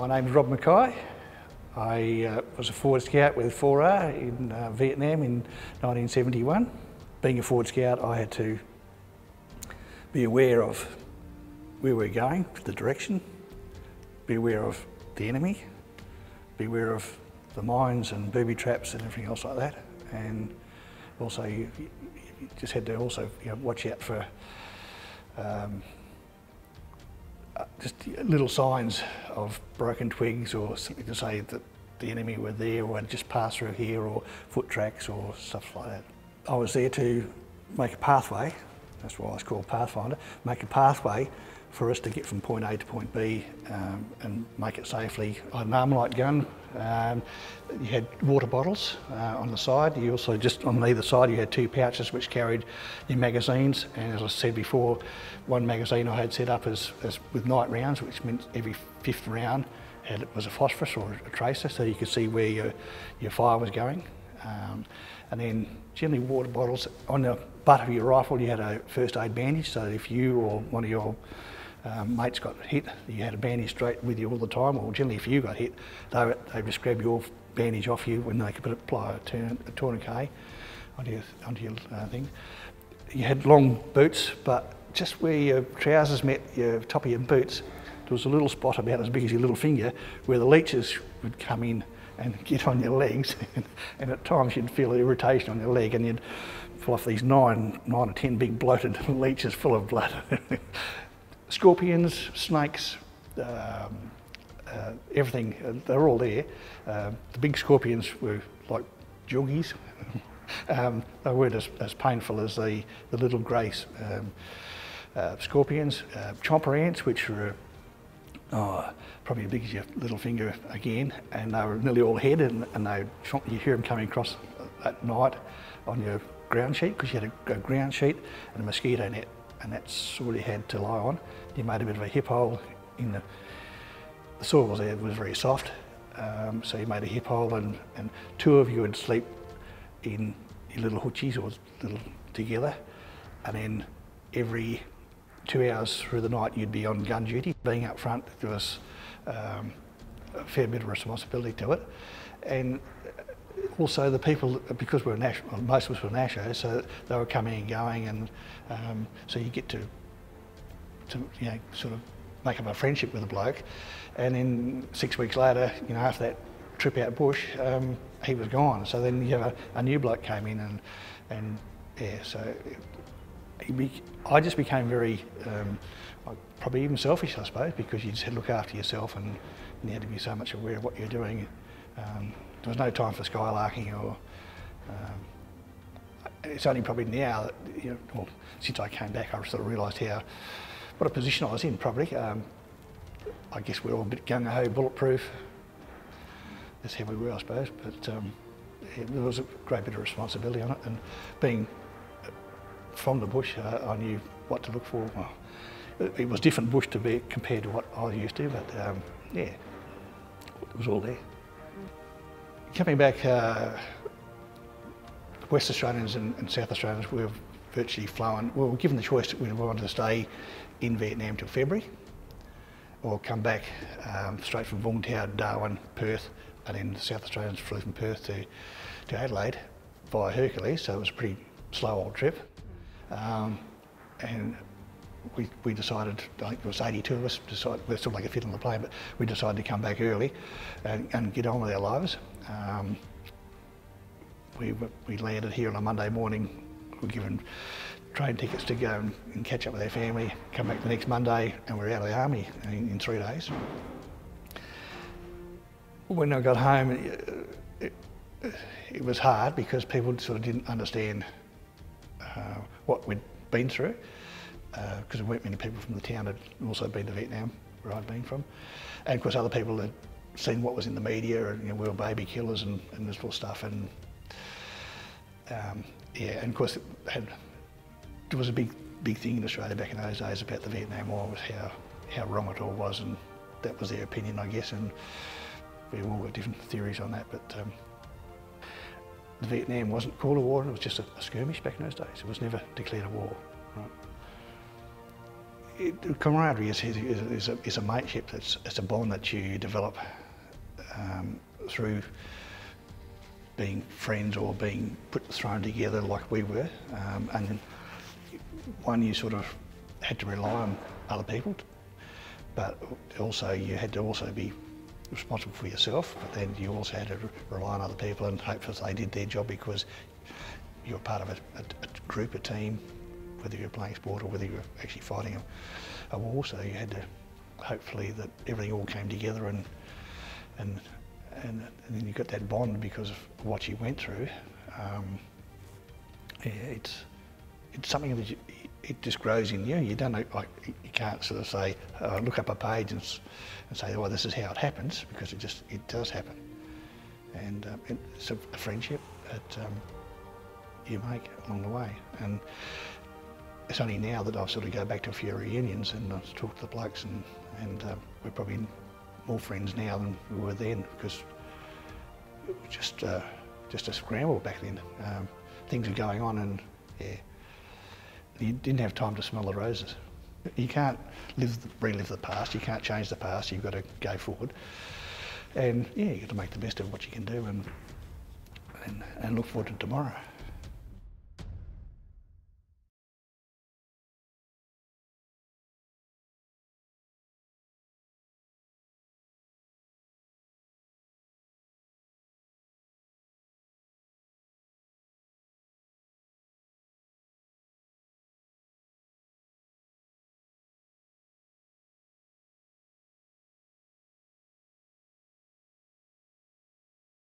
name's Rob McKie. I was a Forward Scout with 4R in Vietnam in 1971. Being a Forward Scout, I had to be aware of where we're going, the direction, be aware of the enemy, be aware of the mines and booby traps and everything else like that. And also you just had to also watch out for just little signs of broken twigs or something to say that the enemy were there or had just passed through here, or foot tracks or stuff like that. I was there to make a pathway, that's why I was called Pathfinder, make a pathway for us to get from point A to point B and make it safely. I had an Armalite gun, you had water bottles on the side. You also, just on either side, you had 2 pouches which carried your magazines, and as I said before, one magazine I had set up as with night rounds, which meant every 5th round was a phosphorus or a tracer, so you could see where your fire was going. And then generally water bottles. On the butt of your rifle you had a first aid bandage, so that if you or one of your mates got hit, you had a bandage straight with you all the time, or generally if you got hit, they just grab your bandage off you when they could apply a tourniquet onto your thing. You had long boots, but just where your trousers met your top of your boots, there was a little spot about as big as your little finger where the leeches would come in and get on your legs, and at times you'd feel irritation on your leg, and you'd pull off these 9 or 10 big bloated leeches full of blood. Scorpions, snakes, everything, they're all there. The big scorpions were like juggies. They weren't as painful as the little grey scorpions. Chomper ants, which were probably as big as your little finger again, and they were nearly all head, and you hear them coming across at night on your ground sheet, because you had a ground sheet and a mosquito net, and that's all you had to lie on. You made a bit of a hip hole in the soil was very soft, so you made a hip hole, and 2 of you would sleep in your little hutchies or little together, and then every 2 hours through the night you'd be on gun duty. Being up front, there was a fair bit of responsibility to it, and also the people, because most of us were nashos, so they were coming and going, and so you get to sort of make up a friendship with a bloke, and then 6 weeks later, after that trip out bush, he was gone. So then you have a new bloke came in, and yeah, so I just became very, probably even selfish, I suppose, because you just had to look after yourself, and you had to be so much aware of what you're doing. There was no time for skylarking, or it's only probably now that, well, since I came back, I sort of realised what a position I was in, probably. I guess we're all a bit gung-ho, bulletproof. That's how we were, I suppose, but there was a great bit of responsibility on it, and being from the bush, I knew what to look for. Well, it was different bush to be compared to what I was used to, but yeah, it was all there. Coming back, West Australians and South Australians were virtually flown. We were given the choice that we wanted to stay in Vietnam till February, or come back straight from Vung Tau, Darwin, Perth, and then the South Australians flew from Perth to Adelaide via Hercules, so it was a pretty slow old trip. And we decided, I think it was 82 of us, we're still like a fit on the plane, but we decided to come back early and get on with our lives. We landed here on a Monday morning. We were given train tickets to go and catch up with our family, come back the next Monday, and we're out of the army in 3 days. When I got home, it was hard because people sort of didn't understand what we'd been through, because there weren't many people from the town that had also been to Vietnam, where I'd been from. And of course other people had seen what was in the media, and we were baby killers and this sort of stuff, and yeah, and of course there was a big thing in Australia back in those days about the Vietnam War, was how wrong it all was, and that was their opinion, I guess, and we've all got different theories on that, but the Vietnam wasn't called a war, it was just a skirmish back in those days. It was never declared a war. Right? Camaraderie is a mateship. It's a bond that you develop through being friends or being thrown together like we were, and one, you sort of had to rely on other people, but also you had to also be responsible for yourself, but then you also had to rely on other people and hope that they did their job, because you're part of a group, a team, whether you're playing sport or whether you're actually fighting a war. So you had to hopefully that everything all came together, and then you got that bond because of what you went through. Yeah, it's something that it just grows in you. You don't know, like, you can't sort of say, look up a page and say, well, this is how it happens, because it does happen. And it's a friendship that you make along the way. And it's only now that I sort of go back to a few reunions and I talk to the blokes, and we're probably more friends now than we were then, because it was just a scramble back then. Things were going on, and yeah, you didn't have time to smell the roses. You can't relive the past, you can't change the past, you've got to go forward. And yeah, you've got to make the best of what you can do and look forward to tomorrow.